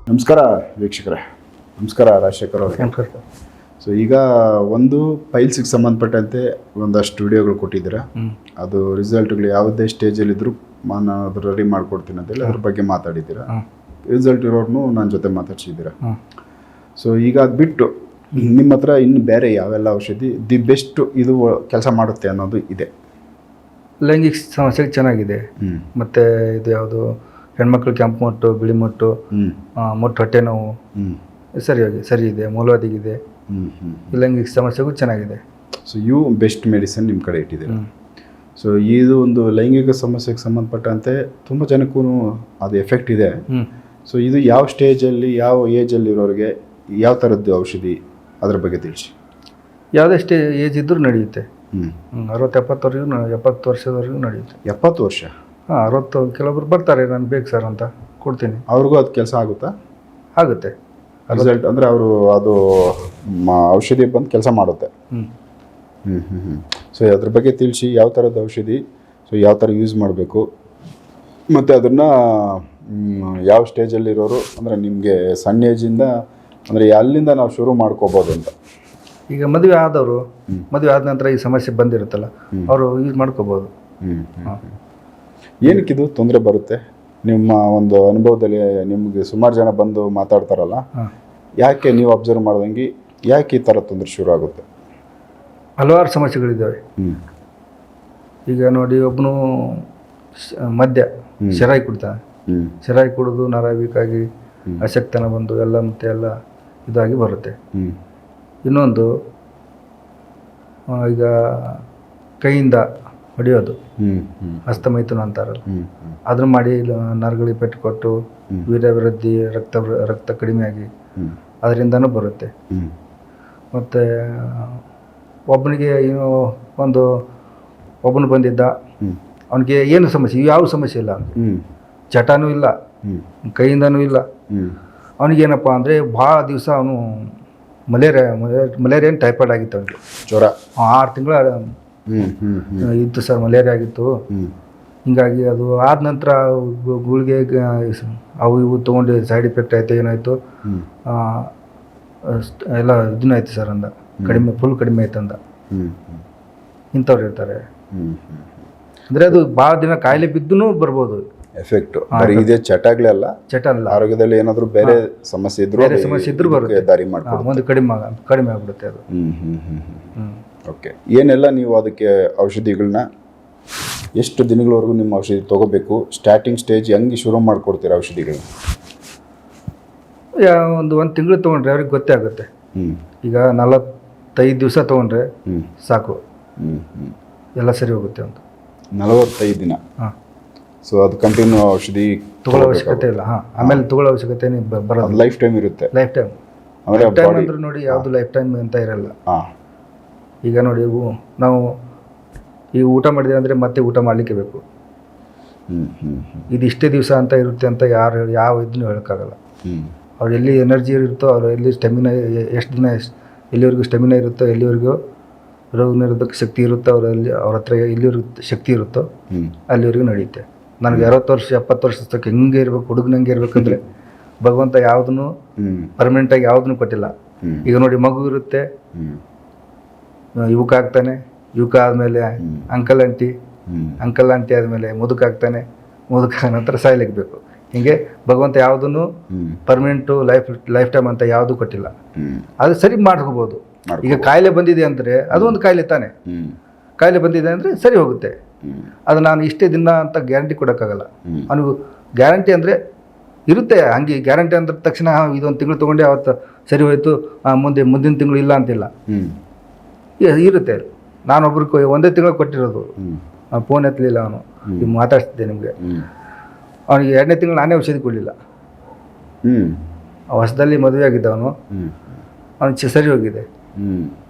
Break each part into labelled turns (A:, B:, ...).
A: ನಮಸ್ಕಾರ ವೀಕ್ಷಕರೇ. ನಮಸ್ಕಾರ ರಾಜಶೇಖರ್ ಅವರೇ. ಸೊ ಈಗ ಒಂದು ಪೈಲ್ಸಿಗೆ ಸಂಬಂಧಪಟ್ಟಂತೆ ಒಂದಷ್ಟು ವಿಡಿಯೋಗಳು ಕೊಟ್ಟಿದ್ದೀರಾ. ಅದು ರಿಸಲ್ಟ್ಗಳು ಯಾವುದೇ ಸ್ಟೇಜಲ್ಲಿದ್ದರೂ ನಾನು ಅದು ರೆಡಿ ಮಾಡಿಕೊಡ್ತೀನಿ ಅಂತೇಳಿ ಅದ್ರ ಬಗ್ಗೆ ಮಾತಾಡಿದ್ದೀರಾ. ರಿಸಲ್ಟ್ ಇರೋರ್ನು ನನ್ನ ಜೊತೆ ಮಾತಾಡ್ಸಿದ್ದೀರಾ. ಸೊ ಈಗ ಅದು ಬಿಟ್ಟು ನಿಮ್ಮ ಹತ್ರ ಇನ್ನು ಬೇರೆ ಯಾವೆಲ್ಲ ಔಷಧಿ ದಿ ಬೆಸ್ಟ್ ಇದು ಕೆಲಸ ಮಾಡುತ್ತೆ ಅನ್ನೋದು ಇದೆ?
B: ಲೈಂಗಿಕ ಸಮಸ್ಯೆಗೆ ಚೆನ್ನಾಗಿದೆ. ಮತ್ತು ಇದು ಯಾವುದು ಹೆಣ್ಮಕ್ಳು ಕೆಂಪು ಮೊಟ್ಟು, ಬಿಳಿ ಮೊಟ್ಟು, ಮೊಟ್ಟು ಹೊಟ್ಟೆ ನೋವು ಸರಿ ಇದೆ. ಮೂಲವಾದಿಗಿದೆ. ಲೈಂಗಿಕ ಸಮಸ್ಯೆಗೂ ಚೆನ್ನಾಗಿದೆ.
A: ಸೊ ಇವು ಬೆಸ್ಟ್ ಮೆಡಿಸಿನ್ ನಿಮ್ಮ ಕಡೆ ಇಟ್ಟಿದ್ದೀರಾ. ಸೊ ಇದು ಒಂದು ಲೈಂಗಿಕ ಸಮಸ್ಯೆಗೆ ಸಂಬಂಧಪಟ್ಟಂತೆ ತುಂಬ ಜನಕ್ಕೂ ಅದು ಎಫೆಕ್ಟ್ ಇದೆ. ಸೊ ಇದು ಯಾವ ಸ್ಟೇಜಲ್ಲಿ ಯಾವ ಏಜಲ್ಲಿ ಇರೋರಿಗೆ ಯಾವ ಥರದ್ದು ಔಷಧಿ ಅದ್ರ ಬಗ್ಗೆ ತಿಳಿಸಿ.
B: ಯಾವುದೇ ಏಜ್ ಇದ್ದರೂ ನಡೆಯುತ್ತೆ. 70 ವರ್ಷದವರೆಗೂ ನಡೆಯುತ್ತೆ.
A: 70 ವರ್ಷ?
B: ಹಾಂ, 60. ಕೆಲವೊಬ್ರು ಬರ್ತಾರೆ, ನಾನು ಬೇಕು ಸರ್ ಅಂತ ಕೊಡ್ತೀನಿ.
A: ಅವ್ರಿಗೂ ಅದು ಕೆಲಸ ಆಗುತ್ತಾ?
B: ಆಗುತ್ತೆ.
A: ರಿಸಲ್ಟ್ ಅಂದರೆ ಅವರು ಅದು ಔಷಧಿ ಬಂದು ಕೆಲಸ ಮಾಡುತ್ತೆ. ಸೊ ಅದ್ರ ಬಗ್ಗೆ ತಿಳಿಸಿ, ಯಾವ ಥರದ ಔಷಧಿ, ಸೊ ಯಾವ ಥರ ಯೂಸ್ ಮಾಡಬೇಕು, ಮತ್ತು ಅದನ್ನು ಯಾವ ಸ್ಟೇಜಲ್ಲಿರೋರು, ಅಂದರೆ ನಿಮಗೆ ಸಣ್ಣ ಏಜಿಂದ ಅಂದರೆ ಅಲ್ಲಿಂದ ನಾವು ಶುರು ಮಾಡ್ಕೋಬೋದು ಅಂತ.
B: ಈಗ ಮದುವೆ ಆದವರು, ಮದುವೆ ಆದ ನಂತರ ಈ ಸಮಸ್ಯೆ ಬಂದಿರುತ್ತಲ್ಲ, ಅವರು ಯೂಸ್ ಮಾಡ್ಕೋಬೋದು.
A: ಏನಕ್ಕಿದು ತೊಂದರೆ ಬರುತ್ತೆ ನಿಮ್ಮ ಒಂದು ಅನುಭವದಲ್ಲಿ? ನಿಮಗೆ ಸುಮಾರು ಜನ ಬಂದು ಮಾತಾಡ್ತಾರಲ್ಲ, ಯಾಕೆ ನೀವು ಅಬ್ಸರ್ವ್ ಮಾಡ್ದಂಗೆ ಯಾಕೆ ಈ ಥರ ತೊಂದರೆ ಶುರು ಆಗುತ್ತೆ?
B: ಹಲವಾರು ಸಮಸ್ಯೆಗಳಿದ್ದಾವೆ. ಈಗ ನೋಡಿ, ಒಬ್ಬನು ಮದ್ಯ ಶರಾಯಿ ಕುಡ್ತಾನೆ. ಶರಾಯಿ ಕುಡಿದು ನರ ವೀಕಾಗಿ ಅಶಕ್ತನ ಬಂದು ಎಲ್ಲ ಇದಾಗಿ ಬರುತ್ತೆ. ಇನ್ನೊಂದು, ಈಗ ಕೈಯಿಂದ ಹೊಡೆಯೋದು, ಹಸ್ತಮೈಥುನ ಅಂತಾರಲ್ಲ, ಅದನ್ನು ಮಾಡಿ ನರಗಳಿಗೆ ಪೆಟ್ಟು ಕೊಟ್ಟು ವೀರ್ಯಾಭಿವೃದ್ಧಿ, ರಕ್ತ ಕಡಿಮೆಯಾಗಿ ಅದರಿಂದನೂ ಬರುತ್ತೆ. ಮತ್ತು ಒಬ್ಬನಿಗೆ ಒಬ್ಬನು ಬಂದಿದ್ದ, ಅವನಿಗೆ ಏನು ಸಮಸ್ಯೆ, ಯಾವ ಸಮಸ್ಯೆ ಇಲ್ಲ, ಚಟನೂ ಇಲ್ಲ, ಕೈಯಿಂದನೂ ಇಲ್ಲ. ಅವನಿಗೇನಪ್ಪ ಅಂದರೆ ಭಾಳ ದಿವಸ ಅವನು ಮಲೇರಿಯಾ ಟೈಫಾಯ್ಡ್ ಆಗಿತ್ತು. ಅವನಿಗೆ
A: ಜ್ವರ
B: 6 ತಿಂಗಳ ಇತ್ತು ಸರ್, ಮಲೇರಿಯಾ ಆಗಿತ್ತು. ಹಿಂಗಾಗಿ ಅದು ಆದ ನಂತರ ಗುಳಿಗೆ ಅವು ಇವು ತೊಗೊಂಡು ಸೈಡ್ ಎಫೆಕ್ಟ್ ಆಯಿತು. ಏನಾಯಿತು, ಎಲ್ಲ ಇದನ್ನಾಯ್ತು ಸರ್ ಅಂದ, ಫುಲ್ ಕಡಿಮೆ ಆಯ್ತು ಅಂದ. ಇಂಥವ್ರು ಇರ್ತಾರೆ. ಅಂದರೆ ಅದು ಭಾಳ ದಿನ ಕಾಯಿಲೆ ಬಿದ್ದೂ ಬರ್ಬೋದು ಎಫೆಕ್ಟು.
A: ಇದೇ ಚಟ ಅಲ್ಲ, ಆರೋಗ್ಯದಲ್ಲಿ ಏನಾದರೂ ಬೇರೆ ಸಮಸ್ಯೆ ಇದ್ರೂ
B: ಬರುತ್ತೆ, ದಾರಿ ಮಾಡ್ಕೊಂಡು ಮುಂದೆ ಕಡಿಮೆ ಆಗ್ಬಿಡುತ್ತೆ ಅದು.
A: ಓಕೆ. ಏನೆಲ್ಲ ನೀವು ಅದಕ್ಕೆ ಔಷಧಿಗಳನ್ನ ಎಷ್ಟು ದಿನಗಳವರೆಗೂ ನಿಮ್ಮ ಔಷಧಿ ತೊಗೋಬೇಕು? ಸ್ಟಾರ್ಟಿಂಗ್ ಸ್ಟೇಜ್ ಹೆಂಗೆ ಶುರು ಮಾಡಿಕೊಡ್ತೀರಾ ಔಷಧಿಗಳನ್ನ?
B: ಒಂದು ತಿಂಗಳು ತೊಗೊಂಡ್ರೆ ಅವ್ರಿಗೆ ಗೊತ್ತೇ ಆಗುತ್ತೆ. ಈಗ 45 ದಿವಸ ತೊಗೊಂಡ್ರೆ ಸಾಕು, ಎಲ್ಲ ಸರಿ ಹೋಗುತ್ತೆ ಅಂತ.
A: 45 ದಿನ?
B: ಹಾಂ.
A: ಸೊ ಅದು ಕಂಟಿನ್ಯೂ ಔಷಧಿ
B: ತೊಗೊಳ್ಳೋ ಅವಶ್ಯಕತೆ ಇಲ್ಲ. ಹಾಂ, ಆಮೇಲೆ ತೊಗೊಳ್ಳೋ ಅವಶ್ಯಕತೆ ಬರೋದು.
A: ಲೈಫ್ ಟೈಮ್ ಇರುತ್ತೆ.
B: ಲೈಫ್ ಟೈಮ್ ಅಂದ್ರೆ ನೋಡಿ, ಯಾವುದು ಲೈಫ್ ಟೈಮ್ ಅಂತ ಇರಲ್ಲ. ಈಗ ನೋಡಿ, ನಾವು ಈಗ ಊಟ ಮಾಡಿದೆ ಅಂದರೆ ಮತ್ತೆ ಊಟ ಮಾಡಲಿಕ್ಕೆ ಬೇಕು. ಇದು ಇಷ್ಟೇ ದಿವಸ ಅಂತ ಇರುತ್ತೆ ಅಂತ ಯಾವ ಇದನ್ನು ಹೇಳೋಕ್ಕಾಗಲ್ಲ. ಅವ್ರು ಎಲ್ಲಿ ಎನರ್ಜಿ ಇರುತ್ತೋ, ಅವ್ರು ಎಲ್ಲಿ ಸ್ಟೆಮಿನಾ, ಎಷ್ಟು ದಿನ ಎಲ್ಲಿವರೆಗೂ ಸ್ಟೆಮಿನಾ ಇರುತ್ತೋ, ಎಲ್ಲಿವರೆಗೂ ರೋಗ ನಿರೋಧಕ ಶಕ್ತಿ ಇರುತ್ತೋ, ಅವ್ರ ಹತ್ರ ಎಲ್ಲಿವರೆಗೂ ಶಕ್ತಿ ಇರುತ್ತೋ ಅಲ್ಲಿವರೆಗೂ ನಡೆಯುತ್ತೆ. ನನಗೆ 60 ವರ್ಷ 70 ವರ್ಷಕ್ಕೆ ಹೆಂಗೆ ಇರ್ಬೇಕು, ಹುಡುಗನಂಗೆ ಇರ್ಬೇಕಂದ್ರೆ ಭಗವಂತ ಯಾವುದನ್ನು ಪರ್ಮನೆಂಟಾಗಿ ಯಾವುದನ್ನು ಕೊಟ್ಟಿಲ್ಲ. ಈಗ ನೋಡಿ, ಮಗು ಇರುತ್ತೆ, ಯುವಕ ಆಗ್ತಾನೆ, ಯುವಕ ಆದಮೇಲೆ ಅಂಕಲ್ ಆಂಟಿ ಆದಮೇಲೆ ಮುದುಕ ಆಗ್ತಾನೆ, ಮುದುಕ ನಂತರ ಸಾಯ್ಲಿಕ್ಕೆ ಬೇಕು. ಹೀಗೆ ಭಗವಂತ ಯಾವುದನ್ನು ಪರ್ಮನೆಂಟು ಲೈಫ್ ಟೈಮ್ ಅಂತ ಯಾವುದೂ ಕೊಟ್ಟಿಲ್ಲ. ಅದು ಸರಿ ಮಾಡ್ಕೋಬೋದು. ಈಗ ಕಾಯಿಲೆ ಬಂದಿದೆ ಅಂದರೆ ಅದು ಒಂದು ಕಾಯಿಲೆ ತಾನೆ. ಕಾಯಿಲೆ ಬಂದಿದೆ ಅಂದರೆ ಸರಿ ಹೋಗುತ್ತೆ. ಅದು ನಾನು ಇಷ್ಟೇ ದಿನ ಅಂತ ಗ್ಯಾರಂಟಿ ಕೊಡೋಕ್ಕಾಗಲ್ಲ. ಅವನಿಗೂ ಗ್ಯಾರಂಟಿ ಅಂದರೆ ಇರುತ್ತೆ. ಹಂಗೆ ಗ್ಯಾರಂಟಿ ಅಂದ ತಕ್ಷಣ ಇದೊಂದು ತಿಂಗಳು ತೊಗೊಂಡೆ ಅವತ್ತು ಸರಿ ಹೋಯಿತು, ಮುಂದಿನ ತಿಂಗಳು ಇಲ್ಲ ಅಂತಿಲ್ಲ, ಇರುತ್ತೆ. ನಾನೊಬ್ರಿಗೆ ಒಂದೇ ತಿಂಗಳು ಕೊಟ್ಟಿರೋದು, ಫೋನ್ ಎತ್ತಲಿಲ್ಲ ಅವನು, ಈಗ ಮಾತಾಡ್ತಿದ್ದೆ ನಿಮಗೆ. ಅವನಿಗೆ 2ನೇ ತಿಂಗಳು ನಾನೇ ಔಷಧಿ ಕೊಡಲಿಲ್ಲ. ಹೊಸದಲ್ಲಿ ಮದುವೆ ಆಗಿದ್ದವನು, ಅವನಿಗೆ ಸರಿ ಹೋಗಿದೆ.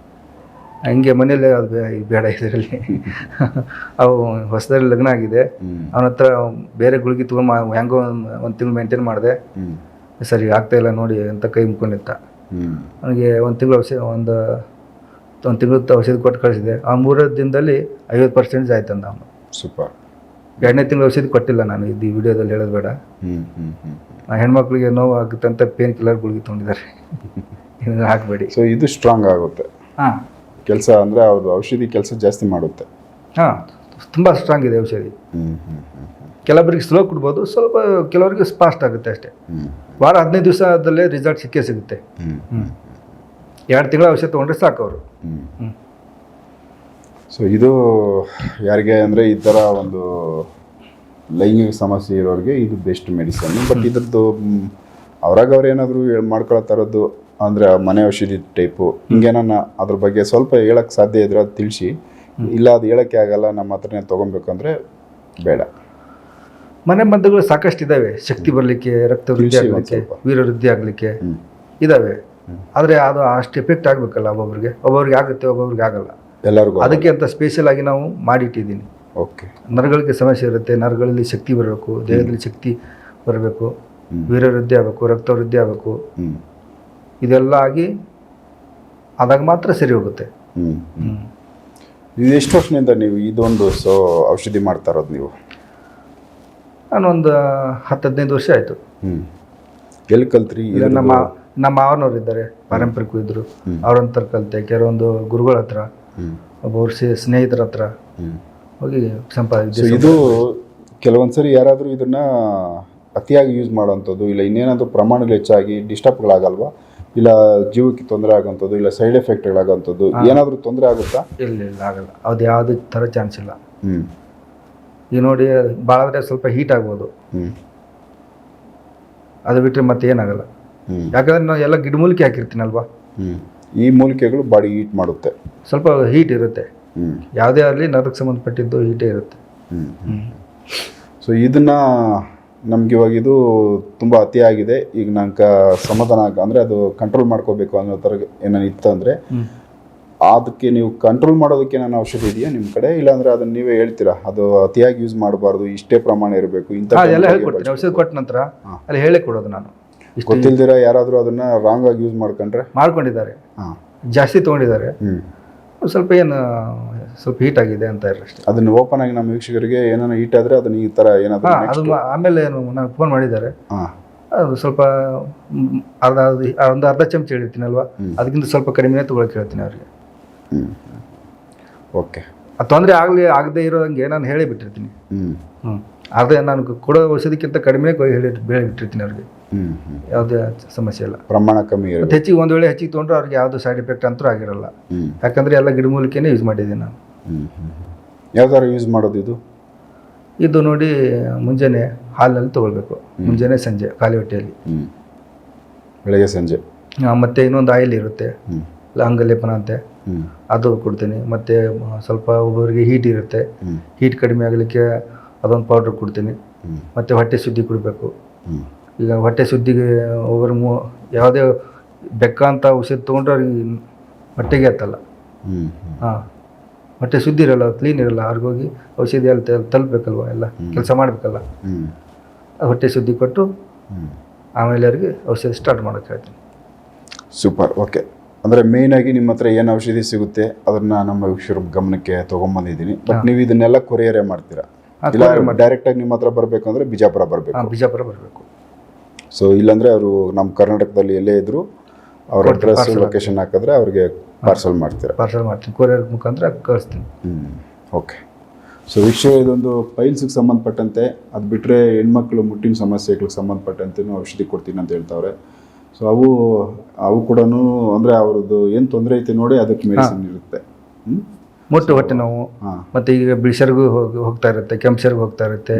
B: ಹಂಗೆ ಮನೇಲಿ ಅದು ಬೇಡ ಇದರಲ್ಲಿ ಅವು ಹೊಸದಲ್ಲಿ ಲಗ್ನ ಆಗಿದೆ. ಅವನ ಹತ್ರ ಬೇರೆ ಗುಳಿಗೆ ತೊಗೊಂಡು ಹೆಂಗೋ ಒಂದು ತಿಂಗಳು ಮೇಂಟೈನ್ ಮಾಡಿದೆ. ಸರಿ ಆಗ್ತಾಯಿಲ್ಲ ನೋಡಿ ಅಂತ ಕೈ ಮುಕ್ಕೊಂಡಿತ್ತ. ಅವನಿಗೆ ಒಂದು ತಿಂಗಳು ಔಷಧಿ ಕೊಟ್ಟು ಕಳಿಸಿದೆ. ಆ 3 ದಿನದಲ್ಲಿ 50% ಆಯ್ತಂದ ಅವನು.
A: ಸೂಪರ್.
B: 2ನೇ ತಿಂಗಳು ಔಷಧಿ ಕೊಟ್ಟಿಲ್ಲ ನಾನು ಇದು ಈ ವಿಡಿಯೋದಲ್ಲಿ ಹೇಳೋದು ಬೇಡ. ಆ ಹೆಣ್ಮಕ್ಳಿಗೆ ನೋವು ಆಗುತ್ತೆ ಅಂತ ಪೇನ್ ಕಿಲ್ಲರ್ ಗುಳಿಗೆ ತೊಗೊಂಡಿದ್ದಾರೆ. ಇದನ್ನು ಹಾಕಬೇಡಿ.
A: ಸೊ ಇದು ಸ್ಟ್ರಾಂಗ್ ಆಗುತ್ತೆ
B: ಹಾಂ,
A: ಕೆಲಸ, ಅಂದರೆ ಅವ್ರದ್ದು ಔಷಧಿ ಕೆಲಸ ಜಾಸ್ತಿ ಮಾಡುತ್ತೆ.
B: ಹಾಂ, ತುಂಬ ಸ್ಟ್ರಾಂಗ್ ಇದೆ ಔಷಧಿ. ಕೆಲವರಿಗೆ ಸ್ಲೋ ಕೊಡ್ಬೋದು, ಸ್ವಲ್ಪ ಕೆಲವರಿಗೆ ಫಾಸ್ಟ್ ಆಗುತ್ತೆ ಅಷ್ಟೇ. ವಾರ 15 ದಿವಸದಲ್ಲೇ ರಿಸಲ್ಟ್ ಸಿಕ್ಕೇ ಸಿಗುತ್ತೆ. 2 ತಿಂಗಳ ಔಷಧ ತೊಗೊಂಡ್ರೆ ಸಾಕು ಅವರು.
A: ಸೊ ಇದು ಯಾರಿಗೆ ಅಂದರೆ ಈ ಥರ ಒಂದು ಲೈಂಗಿಕ ಸಮಸ್ಯೆ ಇರೋರಿಗೆ ಇದು ಬೆಸ್ಟ್ ಮೆಡಿಸನ್. ಬಟ್ ಇದ್ರದ್ದು ಅವ್ರಾಗ ಅವ್ರು ಏನಾದರೂ ಮಾಡ್ಕೊಳ್ಳೋ ಥರದ್ದು ಅಂದರೆ ಮನೆ ಔಷಧಿ ಟೈಪು ಹಿಂಗೇನ ಅದ್ರ ಬಗ್ಗೆ ಸ್ವಲ್ಪ ಹೇಳೋಕ್ಕೆ ಸಾಧ್ಯ ಇದ್ರೆ ಅದು ತಿಳಿಸಿ. ಇಲ್ಲ ಅದು ಹೇಳೋಕ್ಕೆ ಆಗಲ್ಲ, ನಮ್ಮ ಹತ್ರನೇ ತೊಗೊಬೇಕಂದ್ರೆ ಬೇಡ.
B: ಮನೆ ಮದ್ದುಗಳು ಸಾಕಷ್ಟು ಇದ್ದಾವೆ. ಶಕ್ತಿ ಬರಲಿಕ್ಕೆ, ರಕ್ತ ವೃದ್ಧಿ ಆಗಲಿಕ್ಕೆ, ವೀರ ವೃದ್ಧಿ ಆಗಲಿಕ್ಕೆ ಇದ್ದಾವೆ. ಆದರೆ ಅದು ಅಷ್ಟು ಎಫೆಕ್ಟ್ ಆಗಬೇಕಲ್ಲ. ಒಬ್ಬೊಬ್ರಿಗೆ ಆಗುತ್ತೆ, ಒಬ್ಬೊಬ್ರಿಗೆ ಆಗಲ್ಲ.
A: ಎಲ್ಲರಿಗೂ
B: ಅದಕ್ಕೆ ಅಂತ ಸ್ಪೆಷಲ್ ಆಗಿ ನಾವು ಮಾಡಿಟ್ಟಿದ್ದೀನಿ.
A: ಓಕೆ.
B: ನರಗಳಿಗೆ ಸಮಸ್ಯೆ ಇರುತ್ತೆ, ನರಗಳಲ್ಲಿ ಶಕ್ತಿ ಬರಬೇಕು, ದೇಹದಲ್ಲಿ ಶಕ್ತಿ ಬರಬೇಕು, ವೀರ ವೃದ್ಧಿ ಆಗಬೇಕು, ರಕ್ತ ವೃದ್ಧಿ ಆಗಬೇಕು. ಇದೆಲ್ಲ ಆಗಿ ಆದಾಗ ಮಾತ್ರ ಸರಿ ಹೋಗುತ್ತೆ.
A: ಇದು ಎಷ್ಟು ವರ್ಷದಿಂದ ನೀವು ಇದೊಂದು ಔಷಧಿ ಮಾಡ್ತಾ ಇರೋದು ನೀವು?
B: ನಾನೊಂದು 10-15 ವರ್ಷ ಆಯಿತು.
A: ಎಲ್ಲಿ ಕಲ್ತ್ರಿ?
B: ನಮ್ಮ ಮಾವನವ್ರು ಇದ್ದಾರೆ, ಪಾರಂಪರಿಕ ಇದ್ದರು, ಅವ್ರ ಹತ್ರ ಕಲಿತೆ. ಕೆಲವೊಂದು ಗುರುಗಳ ಹತ್ರ, ಒಬ್ಬರು ಸ್ನೇಹಿತರ ಹತ್ರ ಹೋಗಿ ಸಂಪಾದಿಸಿದೆ.
A: ಇದು ಕೆಲವೊಂದ್ಸರಿ ಯಾರಾದರೂ ಇದನ್ನ ಅತಿಯಾಗಿ ಯೂಸ್ ಮಾಡೋವಂಥದ್ದು, ಇಲ್ಲ ಇನ್ನೇನಾದರೂ ಪ್ರಮಾಣಗಳು ಹೆಚ್ಚಾಗಿ ಡಿಸ್ಟರ್ಬ್ಗಳಾಗಲ್ವಾ? ಇಲ್ಲ ಜೀವಕ್ಕೆ ತೊಂದರೆ ಆಗೋಂಥದ್ದು, ಇಲ್ಲ ಸೈಡ್ ಎಫೆಕ್ಟ್ಗಳಾಗೋಂಥದ್ದು ಏನಾದರೂ ತೊಂದರೆ ಆಗುತ್ತಾ?
B: ಇಲ್ಲ, ಆಗಲ್ಲ. ಅದು ಯಾವುದೇ ಥರ ಚಾನ್ಸ್ ಇಲ್ಲ. ಈಗ ನೋಡಿ, ಭಾಳ ಆದರೆ ಸ್ವಲ್ಪ ಹೀಟ್ ಆಗ್ಬೋದು, ಅದು ಬಿಟ್ಟರೆ ಮತ್ತೆ ಏನಾಗಲ್ಲ. ಯಾಕಂದ್ರೆ ನಾವು ಎಲ್ಲ ಗಿಡಮೂಲಿಕೆ ಹಾಕಿರ್ತೀನಲ್ವಾ,
A: ಈ ಮೂಲಿಕೆಗಳು ಬಾಡಿ ಹೀಟ್ ಮಾಡುತ್ತೆ,
B: ಸ್ವಲ್ಪ ಹೀಟ್ ಇರುತ್ತೆ. ಯಾವುದೇ ಆಗಲಿ ನರಕ್ಕೆ ಸಂಬಂಧಪಟ್ಟಿದ್ದು ಹೀಟೇ ಇರುತ್ತೆ.
A: ಸೊ ಇದನ್ನ ನಮ್ಗೆ ಇವಾಗ ಇದು ತುಂಬ ಅತಿಯಾಗಿದೆ, ಈಗ ನಂಗೆ ಸಮಾಧಾನ ಅಂದರೆ ಅದು ಕಂಟ್ರೋಲ್ ಮಾಡ್ಕೋಬೇಕು ಅನ್ನೋ ಥರ ಏನಾರು ಇತ್ತು ಅಂದರೆ ಅದಕ್ಕೆ ನೀವು ಕಂಟ್ರೋಲ್ ಮಾಡೋದಕ್ಕೆ ನಾನು ಔಷಧಿ ಇದೆಯಾ ನಿಮ್ಮ ಕಡೆ? ಇಲ್ಲಾಂದ್ರೆ ಅದನ್ನ ನೀವೇ ಹೇಳ್ತೀರಾ ಅದು ಅತಿಯಾಗಿ ಯೂಸ್ ಮಾಡಬಾರ್ದು, ಇಷ್ಟೇ ಪ್ರಮಾಣ ಇರಬೇಕು ಇಂಥ
B: ಎಲ್ಲ ಹೇಳ್ಕೊಡ್ತೀನಿ. ಔಷಧ ಕೊಟ್ಟ ನಂತರ ಅಲ್ಲಿ ಹೇಳೇ ಕೊಡೋದು ನಾನು.
A: ಗೊತ್ತಿಲ್ದಿರ ಯಾರಾದರೂ ಅದನ್ನ ರಾಂಗ್ ಆಗಿ ಯೂಸ್
B: ಮಾಡ್ಕೊಂಡಿದ್ದಾರೆ, ಜಾಸ್ತಿ ತೊಗೊಂಡಿದ್ದಾರೆ, ಸ್ವಲ್ಪ ಸ್ವಲ್ಪ ಹೀಟ್ ಆಗಿದೆ ಅಂತ ಅಷ್ಟೇ.
A: ಅದನ್ನ ಓಪನ್ ಆಗಿ ನಮ್ಮ ವೀಕ್ಷಕರಿಗೆ ಏನಾದ್ರು ಹೀಟ್ ಆದರೆ ಅದನ್ನ ಈ ಥರ ಏನಾದರೂ
B: ಅದು ಆಮೇಲೆ ನಾನು ಫೋನ್ ಮಾಡಿದ್ದಾರೆ. ಅದು ಸ್ವಲ್ಪ ಅರ್ಧ ಚಮಚ ಹೇಳಿರ್ತೀನಲ್ವಾ, ಅದಕ್ಕಿಂತ ಸ್ವಲ್ಪ ಕಡಿಮೆನೇ ತೊಗೊಳಕ್ಕೆ ಹೇಳ್ತೀನಿ ಅವ್ರಿಗೆ.
A: ಓಕೆ.
B: ಆ ತೊಂದರೆ ಆಗದೆ ಇರೋದಂಗೆ ನಾನು ಹೇಳಿ ಬಿಟ್ಟಿರ್ತೀನಿ. ನಾನು ಕೊಡೋ ಔಷಧಿಕ್ಕಿಂತ ಕಡಿಮೆ ಹೇಳಿಬಿಟ್ಟಿರ್ತೀನಿ ಅವ್ರಿಗೆ. ಯಾವುದೇ ಸಮಸ್ಯೆ ಇಲ್ಲ,
A: ಪ್ರಮಾಣ ಕಮ್ಮಿ ಇರುತ್ತೆ.
B: ಹೆಚ್ಚಿಗೆ ಒಂದು ವೇಳೆ ಹೆಚ್ಚಿಗೆ ತೊಗೊಂಡ್ರೆ ಅವ್ರಿಗೆ ಯಾವುದು ಸೈಡ್ ಎಫೆಕ್ಟ್ ಅಂತೂ ಆಗಿರಲ್ಲ. ಯಾಕಂದರೆ ಎಲ್ಲ ಗಿಡಮೂಲಿಕೆನೇ ಯೂಸ್ ಮಾಡಿದ್ದೀನಿ ನಾನು.
A: ಯಾವ ಥರ ಯೂಸ್ ಮಾಡೋದು
B: ಇದು ನೋಡಿ, ಮುಂಜಾನೆ ಹಾಲಿನಲ್ಲಿ ತೊಗೊಳ್ಬೇಕು, ಮುಂಜಾನೆ ಸಂಜೆ ಖಾಲಿ ಹೊಟ್ಟೆಯಲ್ಲಿ,
A: ಬೆಳಗ್ಗೆ ಸಂಜೆ.
B: ಮತ್ತು ಇನ್ನೊಂದು ಆಯಿಲ್ ಇರುತ್ತೆ, ಅಂಗಲೇಪನ ಅಂತೆ, ಅದು ಕೊಡ್ತೀನಿ. ಮತ್ತು ಸ್ವಲ್ಪ ಒಬ್ಬರಿಗೆ ಹೀಟ್ ಇರುತ್ತೆ, ಹೀಟ್ ಕಡಿಮೆ ಆಗಲಿಕ್ಕೆ ಅದೊಂದು ಪೌಡ್ರ್ ಕೊಡ್ತೀನಿ. ಮತ್ತು ಹೊಟ್ಟೆ ಶುದ್ಧಿ ಕೊಡಬೇಕು. ಈಗ ಹೊಟ್ಟೆ ಶುದ್ಧಿಗೆ ಒಬ್ಬರು ಯಾವುದೇ ಬೆಕ್ಕ ಅಂತ ಔಷಧ ತೊಗೊಂಡ್ರೆ ಅವ್ರಿಗೆ ಹೊಟ್ಟೆಗೆ ಹತ್ತಲ್ಲ. ಹೊಟ್ಟೆ ಶುದ್ಧಿ ಇರಲ್ಲ, ಕ್ಲೀನ್ ಇರಲ್ಲ, ಅವ್ರಿಗೋಗಿ ಔಷಧಿ ಅಲ್ಲಿ ತಲುಪಬೇಕಲ್ವ, ಎಲ್ಲ ಕೆಲಸ ಮಾಡಬೇಕಲ್ಲ. ಹೊಟ್ಟೆ ಶುದ್ಧಿ ಕೊಟ್ಟು ಆಮೇಲೆ ಅವ್ರಿಗೆ ಔಷಧಿ ಸ್ಟಾರ್ಟ್ ಮಾಡೋಕ್ಕೆ ಹೇಳ್ತೀನಿ.
A: ಸೂಪರ್. ಓಕೆ. ಅಂದರೆ ಮೇಯ್ನಾಗಿ ನಿಮ್ಮ ಹತ್ರ ಏನು ಔಷಧಿ ಸಿಗುತ್ತೆ ಅದನ್ನು ನಮ್ಮ ವೀಕ್ಷಕರ ಗಮನಕ್ಕೆ ತೊಗೊಂಬಂದಿದ್ದೀನಿ. ಬಟ್ ನೀವು ಇದನ್ನೆಲ್ಲ ಕೊರಿಯರೇ ಮಾಡ್ತೀರಾ? ಇಲ್ಲ ಡೈರೆಕ್ಟಾಗಿ ನಿಮ್ಮ ಹತ್ರ ಬರಬೇಕು ಅಂದರೆ ಬಿಜಾಪುರ ಬರಬೇಕು. ಸೊ ಇಲ್ಲಾಂದರೆ ಅವರು ನಮ್ಮ ಕರ್ನಾಟಕದಲ್ಲಿ ಎಲ್ಲೇ ಇದ್ದರೂ ಅವ್ರ ಅಡ್ರೆಸ್ ಲೊಕೇಶನ್ ಹಾಕಿದ್ರೆ ಅವ್ರಿಗೆ ಪಾರ್ಸಲ್ ಮಾಡ್ತೀನಿ,
B: ಕೊರಿಯರ್ ಮುಖಾಂತರ ಕಳಿಸ್ತೀನಿ.
A: ಓಕೆ. ಸೊ ವಿಷಯ ಇದೊಂದು ಪೈಲ್ಸ್ಗೆ ಸಂಬಂಧಪಟ್ಟಂತೆ, ಅದು ಬಿಟ್ಟರೆ ಹೆಣ್ಮಕ್ಳು ಮುಟ್ಟಿನ ಸಮಸ್ಯೆಗಳಿಗೆ ಸಂಬಂಧಪಟ್ಟಂತೆಯೂ ಔಷಧಿ ಕೊಡ್ತೀನಿ ಅಂತ ಹೇಳ್ತಾವ್ರೆ. ಸೊ ಅವು ಕೂಡ ಅಂದರೆ ಅವ್ರದ್ದು ಏನು ತೊಂದರೆ ಐತೆ ನೋಡಿ ಅದಕ್ಕೆ ಮೆಡಿಸಿನ್ ಇರುತ್ತೆ.
B: ಮುಟ್ಟು ಹೊಟ್ಟೆ ನೋವು, ಮತ್ತು ಈಗ ಬಿಳಿಸರ್ಗೂ ಹೋಗ್ತಾ ಇರುತ್ತೆ, ಕೆಂಪಸರ್ಗೂ ಹೋಗ್ತಾ ಇರುತ್ತೆ.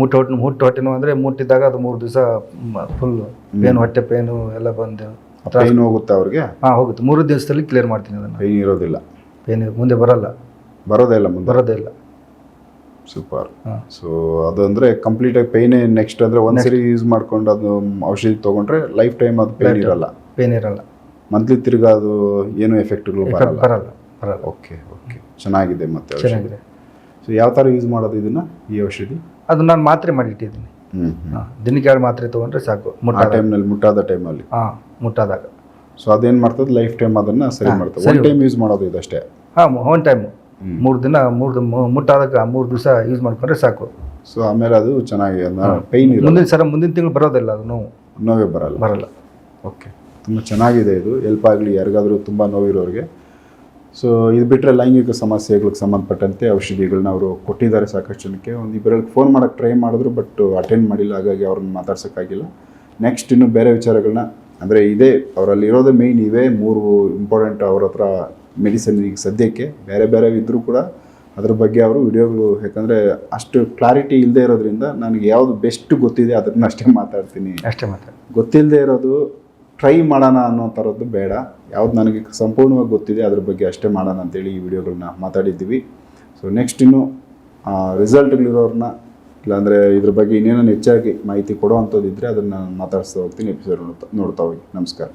B: ಮುಟ್ಟು ಹೊಟ್ಟೆ ನೋವು ಅಂದರೆ ಮುಟ್ಟಿದಾಗ ಅದು 3 ದಿವಸ ಫುಲ್ ಪೇನು, ಹೊಟ್ಟೆ ಪೇನು ಎಲ್ಲ ಬಂದು
A: ಪೇನ್ ಹೋಗುತ್ತೆ ಅವ್ರಿಗೆ.
B: ಹೋಗುತ್ತೆ. 3 ದಿವಸದಲ್ಲಿ ಕ್ಲಿಯರ್ ಮಾಡ್ತೀನಿ ಅದನ್ನು.
A: ಪೇನ್ ಇರೋದಿಲ್ಲ,
B: ಪೇನ್ ಮುಂದೆ ಬರೋದೇ ಇಲ್ಲ.
A: ಸೂಪರ್. ಸೊ ಅದು ಅಂದರೆ ಕಂಪ್ಲೀಟಾಗಿ ಪೇನೇ ನೆಕ್ಸ್ಟ್ ಅಂದರೆ ಒಂದ್ಸರಿ ಯೂಸ್ ಮಾಡ್ಕೊಂಡು ಅದು ಔಷಧಿ ತೊಗೊಂಡ್ರೆ ಲೈಫ್ ಟೈಮ್ ಅದು ಪೇನ್ ಇರಲ್ಲ. ಮಂತ್ಲಿ ತಿರ್ಗಾ ಅದು ಏನು ಎಫೆಕ್ಟ್ಗಳು ಬರಲ್ಲ. ಓಕೆ. ಚೆನ್ನಾಗಿದೆ. ಮತ್ತೆ ಚೆನ್ನಾಗಿದೆ. ಸೊ ಯಾವ ಥರ ಯೂಸ್ ಮಾಡೋದು ಇದನ್ನು, ಈ ಔಷಧಿ? ಅದು
B: ನಾನು ಮಾತ್ರೆ ಮಾಡಿಟ್ಟಿದ್ದೀನಿ. ದಿನಕ್ಕೆ 2 ಮಾತ್ರೆ ತೊಗೊಂಡ್ರೆ ಸಾಕು.
A: ಮುಟ್ಟಾದ ಟೈಮಲ್ಲಿ
B: ಮುಟ್ಟಾದಾಗ.
A: ಸೊ ಅದೇನು ಮಾಡ್ತದೆ, ಲೈಫ್ ಟೈಮ್ ಅದನ್ನು ಸರಿ ಮಾಡ್ತದೆ. ಒನ್ ಟೈಮ್ ಯೂಸ್ ಮಾಡೋದು ಇದಷ್ಟೇ?
B: One time. 3 ದಿನ ಮುಟ್ಟಾದಾಗ 3 ದಿವಸ ಯೂಸ್ ಮಾಡ್ಕೊಂಡ್ರೆ ಸಾಕು.
A: ಸೊ ಆಮೇಲೆ ಅದು ಚೆನ್ನಾಗಿ ಪೈನ್ ಇರೋದು
B: ಮುಂದಿನ ತಿಂಗಳು ಬರೋದಿಲ್ಲ, ಅದು
A: ನೋವೇ ಬರಲ್ಲ. ಓಕೆ, ತುಂಬ ಚೆನ್ನಾಗಿದೆ ಇದು. ಹೆಲ್ಪ್ ಆಗಲಿ ಯಾರಿಗಾದರೂ ತುಂಬ ನೋವಿರೋರಿಗೆ. ಸೊ ಇದು ಬಿಟ್ಟರೆ ಲೈಂಗಿಕ ಸಮಸ್ಯೆಗಳಿಗೆ ಸಂಬಂಧಪಟ್ಟಂತೆ ಔಷಧಿಗಳನ್ನ ಅವರು ಕೊಟ್ಟಿದ್ದಾರೆ ಸಾಕಷ್ಟು ಜನಕ್ಕೆ. ಒಂದು ಇಬ್ಬರಲ್ಲಿ ಫೋನ್ ಮಾಡೋಕ್ಕೆ ಟ್ರೈ ಮಾಡಿದ್ರು, ಬಟ್ ಅಟೆಂಡ್ ಮಾಡಿಲ್ಲ, ಹಾಗಾಗಿ ಅವ್ರನ್ನ ಮಾತಾಡ್ಸೋಕ್ಕಾಗಿಲ್ಲ. ನೆಕ್ಸ್ಟ್ ಇನ್ನು ಬೇರೆ ವಿಚಾರಗಳನ್ನ, ಅಂದರೆ ಇದೇ ಅವರಲ್ಲಿ ಇರೋದೇ ಮೇಯ್ನ್ ಇವೇ 3 ಇಂಪಾರ್ಟೆಂಟ್ ಅವ್ರ ಹತ್ರ ಮೆಡಿಸಿನ್ ಈಗ ಸದ್ಯಕ್ಕೆ. ಬೇರೆ ಬೇರೆ ಇದ್ದರೂ ಕೂಡ ಅದ್ರ ಬಗ್ಗೆ ಅವರು ವಿಡಿಯೋಗಳು, ಯಾಕಂದರೆ ಅಷ್ಟು ಕ್ಲಾರಿಟಿ ಇಲ್ಲದೆ ಇರೋದ್ರಿಂದ ನನಗೆ ಯಾವುದು ಬೆಸ್ಟ್ ಗೊತ್ತಿದೆ ಅದನ್ನ ಅಷ್ಟೇ ಮಾತಾಡ್ತೀನಿ. ಗೊತ್ತಿಲ್ಲದೆ ಇರೋದು ಟ್ರೈ ಮಾಡೋಣ ಅನ್ನೋ ಥರದ್ದು ಬೇಡ. ಯಾವ್ದು ನನಗೆ ಸಂಪೂರ್ಣವಾಗಿ ಗೊತ್ತಿದೆ ಅದ್ರ ಬಗ್ಗೆ ಅಷ್ಟೇ ಮಾಡೋಣ ಅಂತೇಳಿ ಈ ವಿಡಿಯೋಗಳನ್ನ ಮಾತಾಡಿದ್ದೀವಿ. ಸೊ ನೆಕ್ಸ್ಟ್ ಇನ್ನು ರಿಸಲ್ಟ್ಗಳಿರೋರನ್ನ, ಇಲ್ಲಾಂದರೆ ಇದ್ರ ಬಗ್ಗೆ ಇನ್ನೇನೋ ಹೆಚ್ಚಾಗಿ ಮಾಹಿತಿ ಕೊಡೋವಂಥದ್ದು ಇದ್ದರೆ ಅದನ್ನು ನಾನು ಮಾತಾಡಿಸ್ತಾ ಹೋಗ್ತೀನಿ. ಎಪಿಸೋಡ್ ನೋಡ್ತಾ ಹೋಗಿ. ನಮಸ್ಕಾರ.